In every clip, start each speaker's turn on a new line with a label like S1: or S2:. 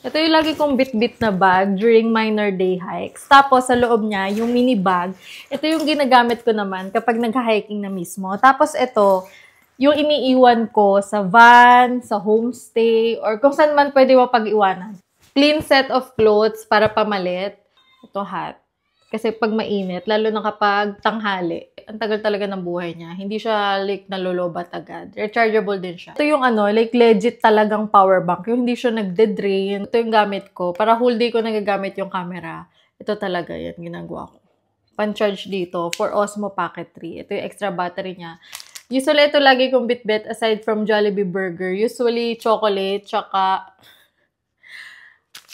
S1: Ito yung lagi kong bit-bit na bag during minor day hikes. Tapos, sa loob niya, yung mini bag, ito yung ginagamit ko naman kapag nag-hiking na mismo. Tapos, ito, yung iniiwan ko sa van, sa homestay, or kung saan man pwede mapag-iwanan. Clean set of clothes para pamalit. Ito hat. Kasi pag mainit, lalo na kapag tanghali, ang tagal talaga ng buhay niya. Hindi siya like nalolobat agad. Rechargeable din siya. Ito yung like legit talagang power bank. Yung hindi siya nagde-drain. Ito yung gamit ko. Para whole day ko nagagamit yung camera. Ito talaga yan, ginagawa ko. Pan-charge dito for Osmo Pocket 3. Ito yung extra battery niya. Usually, ito lagi kong bit-bit aside from Jollibee Burger. Usually, chocolate, tsaka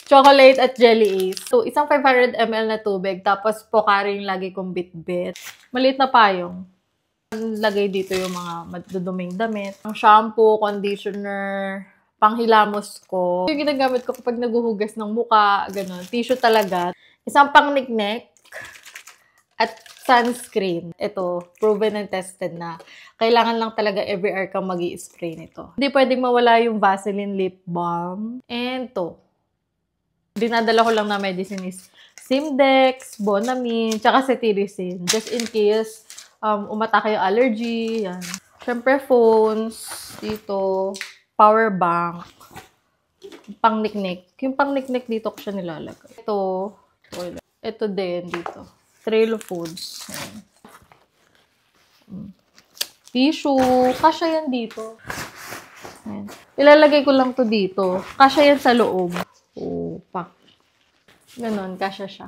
S1: chocolate at jelly ace. So, isang 500 ml na tubig, tapos Pocari yung lagi kong bit-bit. Maliit na payong. Lagay dito yung mga maduduming damit. Ang shampoo, conditioner, panghilamos ko. Yung ginagamit ko kapag naguhugas ng muka, ganun. Tissue talaga. Isang pangniknek at sunscreen. Ito, proven and tested na. Kailangan lang talaga every hour kang mag-i-spray nito. Hindi pwedeng mawala yung Vaseline lip balm. And to. Dinadala ko lang na medicine is Simdex, Bonamine, tsaka Cetirizine. Just in case umatake yung allergy. Yan. Siyempre, phones. Dito. Power bank. Pangniknik. Yung pangniknik dito ko siya nilalagay. Ito. Ito din dito. Trail of foods. Yan. Tissue. Kasya yan dito. Yan. Ilalagay ko lang to dito. Kasya yan sa loob. Oh, pak. Ganon, kasya siya.